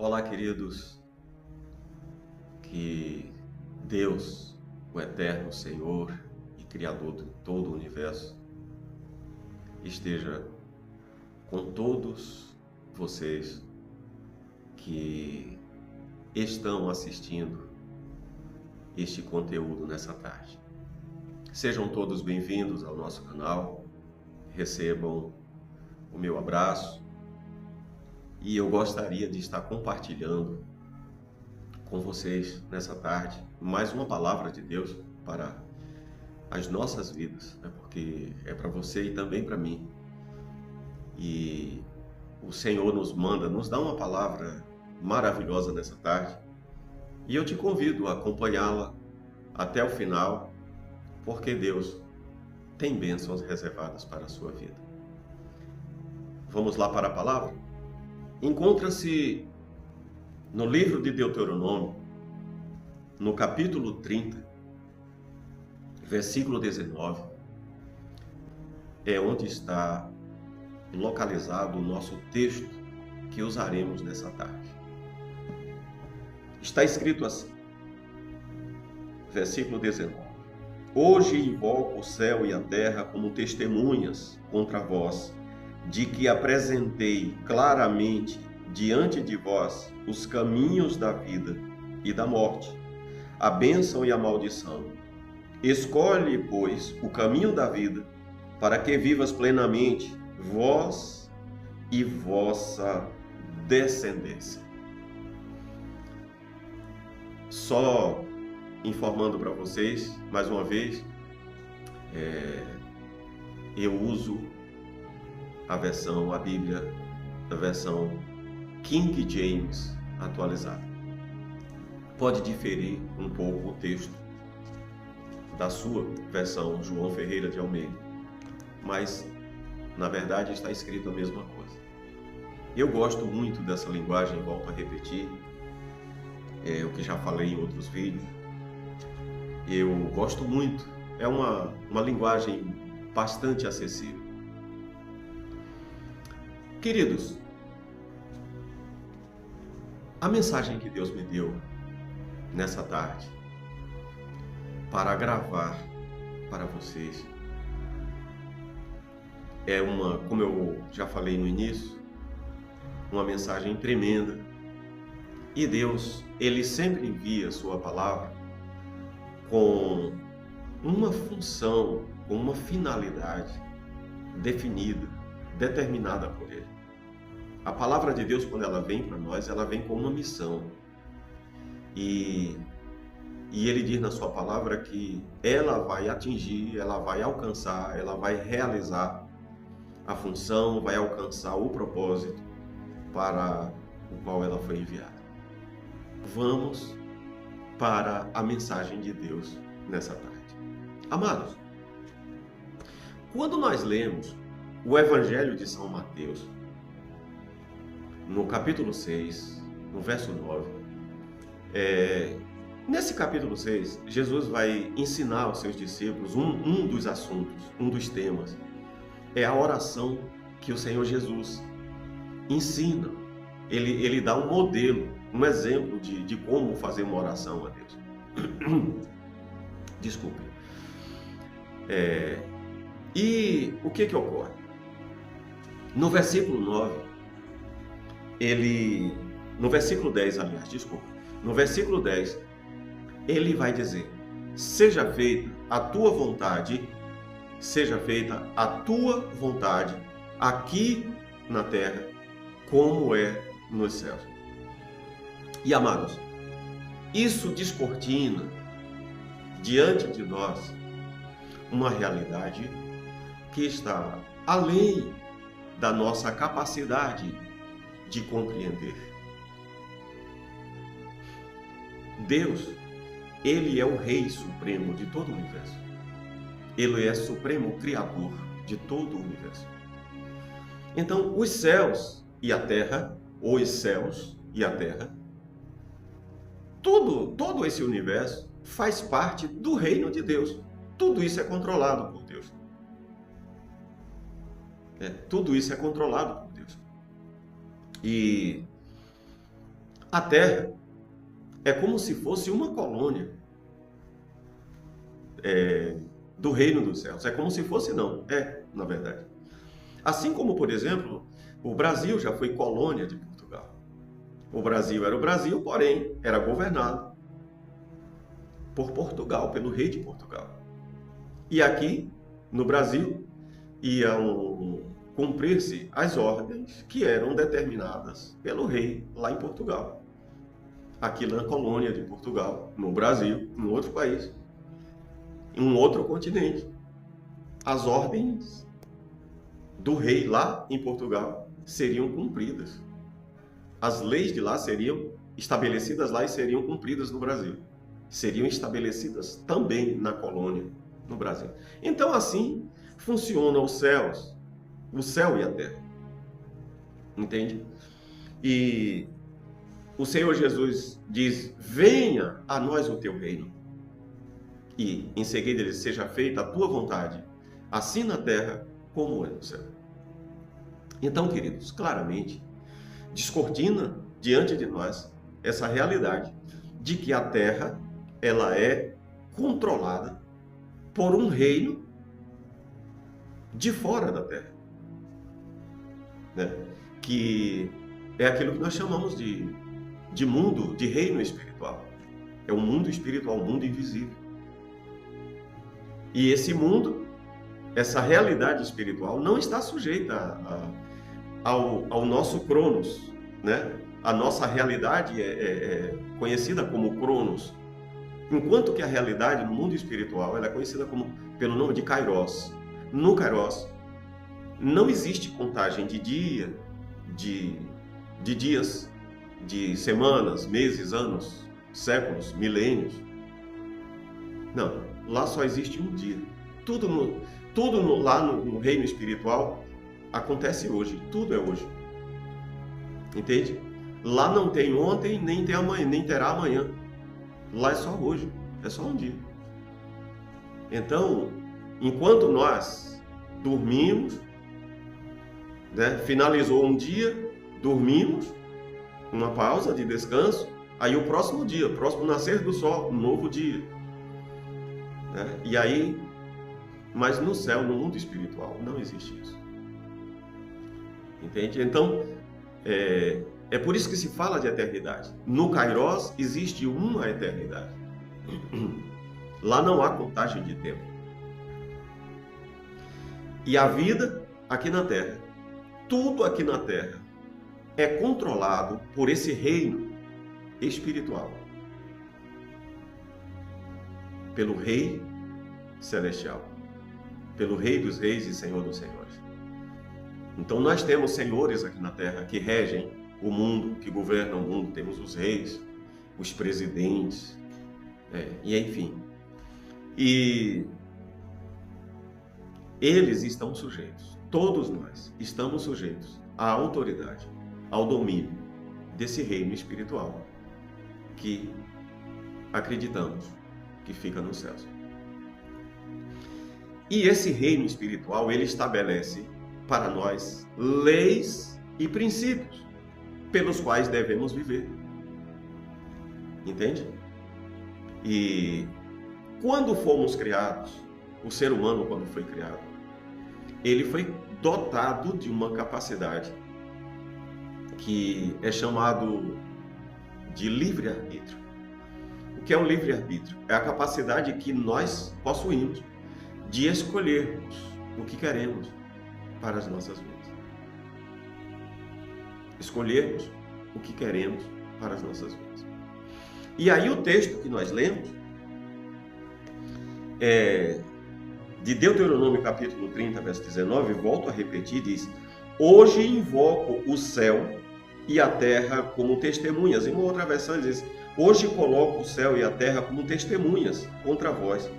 Olá, queridos, que Deus, o eterno Senhor e Criador de todo o universo, esteja com todos vocês que estão assistindo este conteúdo nessa tarde. Sejam todos bem-vindos ao nosso canal, recebam o meu abraço e eu gostaria de estar compartilhando com vocês nessa tarde mais uma palavra de Deus para as nossas vidas, né? Porque é para você e também para mim. E o Senhor nos manda, nos dá uma palavra maravilhosa nessa tarde e eu te convido a acompanhá-la até o final, porque Deus tem bênçãos reservadas para a sua vida. Vamos lá para a palavra? Encontra-se no livro de Deuteronômio, no capítulo 30, versículo 19, é onde está localizado o nosso texto que usaremos nessa tarde. Está escrito assim, versículo 19: Hoje invoco o céu e a terra como testemunhas contra vós, de que apresentei claramente diante de vós os caminhos da vida e da morte, a bênção e a maldição. Escolhe, pois, o caminho da vida, para que vivas plenamente, vós e vossa descendência. Só informando para vocês, mais uma vez, eu uso a Bíblia, a versão King James atualizada. Pode diferir um pouco o texto da sua versão João Ferreira de Almeida, mas na verdade está escrito a mesma coisa. Eu gosto muito dessa linguagem, volto a repetir, o que já falei em outros vídeos. Eu gosto muito, é uma linguagem bastante acessível. Queridos, a mensagem que Deus me deu nessa tarde para gravar para vocês é como eu já falei no início, uma mensagem tremenda. E Deus, Ele sempre envia a sua palavra com uma função, com uma finalidade definida, determinada por Ele. A palavra de Deus, quando ela vem para nós, ela vem com uma missão. E Ele diz na sua palavra que ela vai atingir, ela vai alcançar, ela vai realizar a função, vai alcançar o propósito para o qual ela foi enviada. Vamos para a mensagem de Deus nessa tarde. Amados, quando nós lemos o Evangelho de São Mateus, no capítulo 6, no verso 9, nesse capítulo 6, Jesus vai ensinar aos seus discípulos um dos assuntos, um dos temas, é a oração que o Senhor Jesus ensina. Ele dá um modelo, um exemplo de como fazer uma oração a Deus. Desculpe. E o que ocorre? No versículo 9, no versículo 10, aliás, desculpa. No versículo 10, ele vai dizer: seja feita a tua vontade, aqui na terra, como é nos céus. E amados, isso descortina diante de nós uma realidade que está além da nossa capacidade de compreender. Deus, Ele é o Rei Supremo de todo o universo. Ele é Supremo Criador de todo o universo. Então, os céus e a terra, todo esse universo faz parte do reino de Deus. Tudo isso é controlado por Deus. Tudo isso é controlado por Deus. E A terra é como se fosse uma colônia do reino dos céus. É como se fosse, não. É, na verdade. Assim como, por exemplo, o Brasil já foi colônia de Portugal. O Brasil era o Brasil, porém, era governado por Portugal, pelo rei de Portugal. E aqui, no Brasil, iam cumprir-se as ordens que eram determinadas pelo rei lá em Portugal. Aqui na colônia de Portugal, no Brasil, em outro país, em um outro continente. As ordens do rei lá em Portugal seriam cumpridas. As leis de lá seriam estabelecidas lá e seriam cumpridas no Brasil. Seriam estabelecidas também na colônia, no Brasil. Então, assim funcionam os céus, o céu e a terra. Entende? E o Senhor Jesus diz: venha a nós o teu reino. E em seguida ele: seja feita a tua vontade, assim na terra como é no céu. Então, queridos, claramente descortina diante de nós essa realidade de que a terra ela é controlada por um reino de fora da terra, né? Que é aquilo que nós chamamos de mundo, de reino espiritual. É um mundo espiritual, um mundo invisível. E esse mundo, essa realidade espiritual não está sujeita ao nosso Cronos, né? A nossa realidade é conhecida como Cronos, enquanto que a realidade no mundo espiritual ela é conhecida pelo nome de Kairos. No Kairos não existe contagem de dia, de dias, de semanas, meses, anos, séculos, milênios. Não, lá só existe um dia. Tudo lá no reino espiritual acontece hoje, tudo é hoje. Entende? Lá não tem ontem, nem tem amanhã, nem terá amanhã. Lá é só hoje, é só um dia. Então, enquanto nós dormimos, né, finalizou um dia, dormimos, uma pausa de descanso, aí o próximo dia, próximo nascer do sol, um novo dia. Né? E aí, mas no céu, no mundo espiritual, não existe isso. Entende? Então, é por isso que se fala de eternidade. No Kairos existe uma eternidade. Lá não há contagem de tempo. E a vida aqui na Terra, tudo aqui na Terra é controlado por esse reino espiritual, pelo Rei Celestial, pelo Rei dos Reis e Senhor dos Senhores. Então nós temos senhores aqui na Terra que regem o mundo, que governam o mundo. Temos os reis, os presidentes, e enfim. E eles estão sujeitos, todos nós estamos sujeitos à autoridade, ao domínio desse reino espiritual que acreditamos que fica nos céus. E esse reino espiritual, ele estabelece para nós leis e princípios pelos quais devemos viver. Entende? E quando fomos criados, o ser humano, quando foi criado, ele foi dotado de uma capacidade que é chamado de livre-arbítrio. O que é o livre-arbítrio? É a capacidade que nós possuímos de escolhermos o que queremos para as nossas vidas. Escolhermos o que queremos para as nossas vidas. E aí o texto que nós lemos de Deuteronômio capítulo 30, verso 19, volto a repetir, diz: hoje invoco o céu e a terra como testemunhas. Em uma outra versão diz: hoje coloco o céu e a terra como testemunhas contra vós,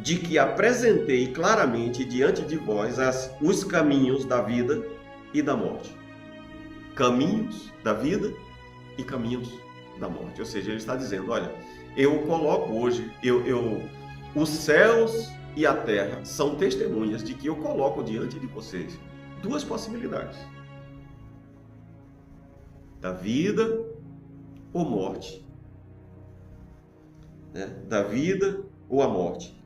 de que apresentei claramente diante de vós os caminhos da vida e da morte. Caminhos da vida e caminhos da morte. Ou seja, ele está dizendo: olha, eu coloco hoje, os céus e a terra são testemunhas de que eu coloco diante de vocês duas possibilidades: da vida ou morte. Né? Da vida ou a morte.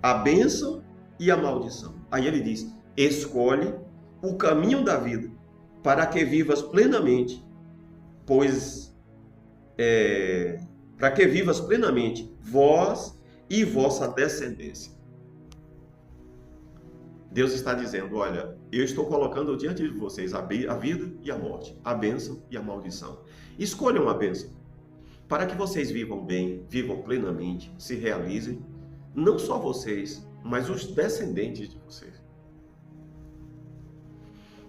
A bênção e a maldição. Aí ele diz: escolhe o caminho da vida, para que vivas plenamente, pois para que vivas plenamente vós e vossa descendência. Deus está dizendo: olha, eu estou colocando diante de vocês a vida e a morte, a bênção e a maldição. Escolham a bênção, para que vocês vivam bem, vivam plenamente, se realizem, não só vocês, mas os descendentes de vocês.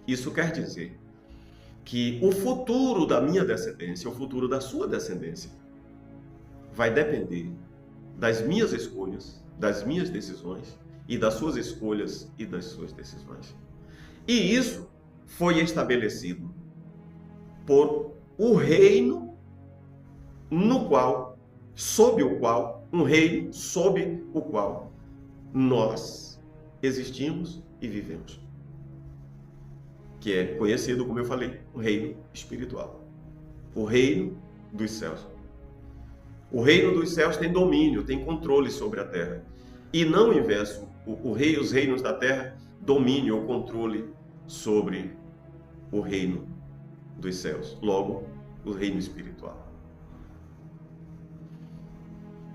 Isso quer dizer que o futuro da minha descendência, o futuro da sua descendência, vai depender das minhas escolhas, das minhas decisões e das suas escolhas e das suas decisões. E isso foi estabelecido por o reino no qual, sob o qual, um reino sob o qual nós existimos e vivemos. Que é conhecido, como eu falei, o reino espiritual. O reino dos céus. O reino dos céus tem domínio, tem controle sobre a terra. E não o inverso, os reinos da terra domínio ou controle sobre o reino dos céus. Logo, o reino espiritual.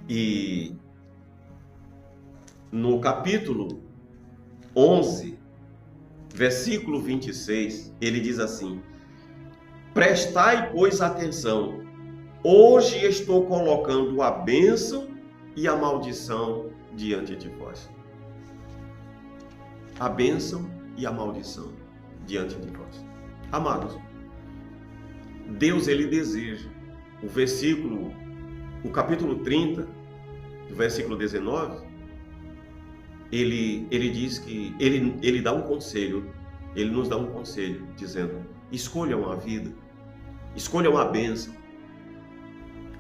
E no capítulo 11, versículo 26, ele diz assim: prestai, pois, atenção, hoje estou colocando a bênção e a maldição diante de vós. A bênção e a maldição diante de vós. Amados, Deus, ele deseja, o capítulo 30, do versículo 19, ele diz que ele dá um conselho, ele nos dá um conselho, dizendo: escolham a vida, escolham a bênção.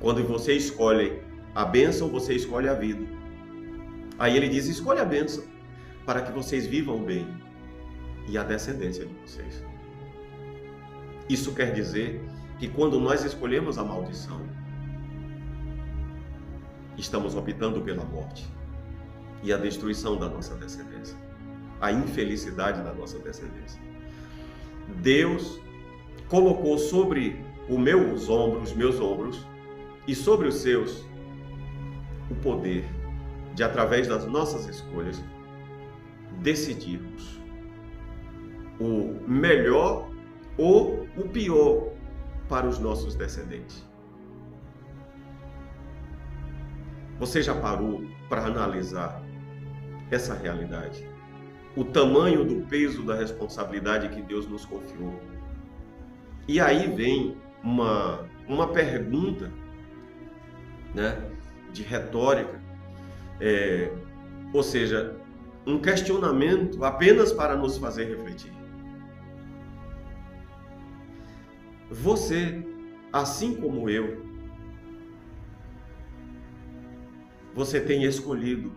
Quando você escolhe a bênção, você escolhe a vida. Aí ele diz: escolha a bênção, para que vocês vivam bem, e a descendência de vocês. Isso quer dizer que quando nós escolhemos a maldição, estamos optando pela morte e a destruição da nossa descendência, a infelicidade da nossa descendência. Deus colocou sobre os meus ombros e sobre os seus o poder de, através das nossas escolhas, decidirmos o melhor ou o pior para os nossos descendentes. Você já parou para analisar essa realidade? O tamanho do peso da responsabilidade que Deus nos confiou. E aí vem uma pergunta, né, de retórica, ou seja, um questionamento apenas para nos fazer refletir. Você, assim como eu, você tem escolhido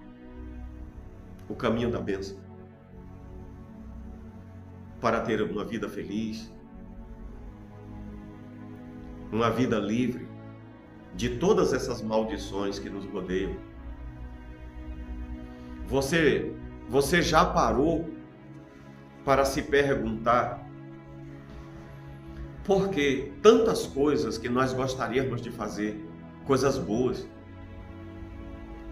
o caminho da bênção para ter uma vida feliz, uma vida livre de todas essas maldições que nos rodeiam. Você já parou para se perguntar por que tantas coisas que nós gostaríamos de fazer, coisas boas,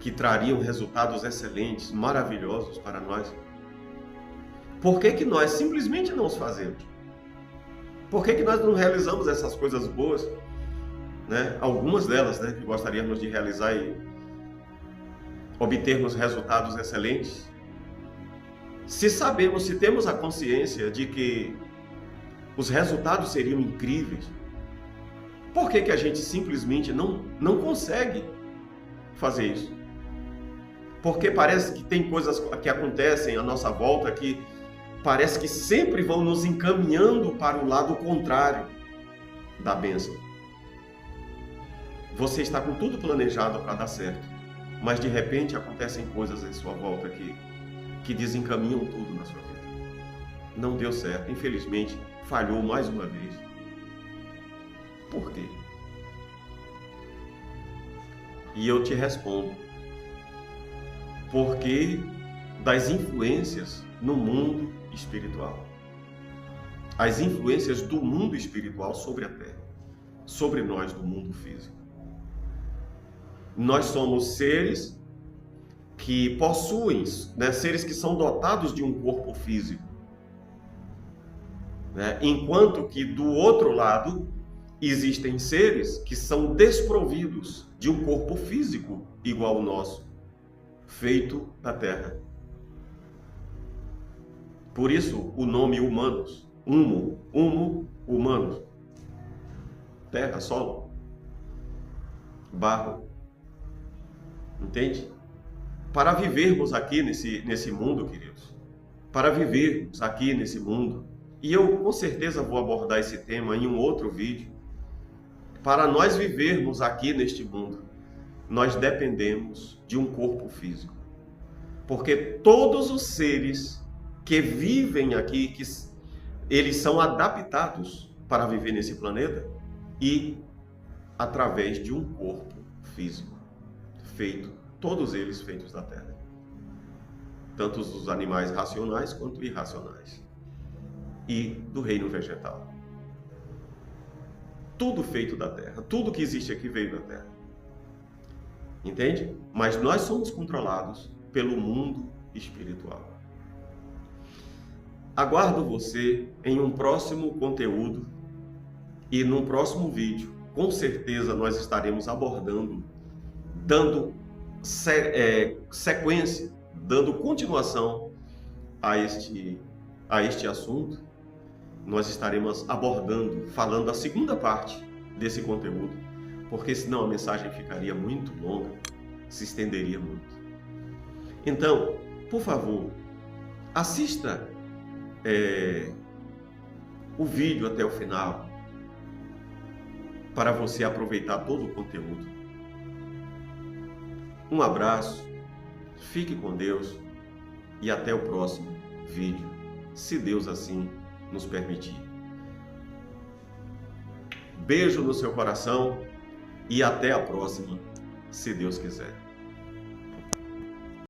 que trariam resultados excelentes, maravilhosos para nós, por que nós simplesmente não os fazemos? Por que nós não realizamos essas coisas boas, né? Algumas delas, né, que gostaríamos de realizar e obtermos resultados excelentes, se temos a consciência de que os resultados seriam incríveis, por que a gente simplesmente não consegue fazer isso? Porque parece que tem coisas que acontecem à nossa volta que parece que sempre vão nos encaminhando para o lado contrário da bênção. Você está com tudo planejado para dar certo, mas de repente acontecem coisas em sua volta que desencaminham tudo na sua vida. Não deu certo, infelizmente, falhou mais uma vez. Por quê? E eu te respondo: porque das influências no mundo espiritual. As influências do mundo espiritual sobre a Terra, sobre nós do mundo físico. Nós somos seres que possuem, né, seres que são dotados de um corpo físico. Né? Enquanto que do outro lado existem seres que são desprovidos de um corpo físico igual ao nosso, feito da terra. Por isso o nome humanos, humo, humanos, terra, solo, barro. Entende? Para vivermos aqui nesse mundo, queridos, para vivermos aqui nesse mundo, e eu com certeza vou abordar esse tema em um outro vídeo, para nós vivermos aqui neste mundo, nós dependemos de um corpo físico. Porque todos os seres que vivem aqui, eles são adaptados para viver nesse planeta e através de um corpo físico, todos eles feitos da terra. Tanto os animais racionais quanto irracionais. E do reino vegetal. Tudo feito da terra, tudo que existe aqui veio da terra. Entende? Mas nós somos controlados pelo mundo espiritual. Aguardo você em um próximo conteúdo e num próximo vídeo. Com certeza nós estaremos abordando, dando sequência, dando continuação a este assunto. Nós estaremos abordando, falando a segunda parte desse conteúdo, porque senão a mensagem ficaria muito longa, se estenderia muito. Então, por favor, assista o vídeo até o final, para você aproveitar todo o conteúdo. Um abraço, fique com Deus e até o próximo vídeo, se Deus assim nos permitir. Beijo no seu coração e até a próxima, se Deus quiser.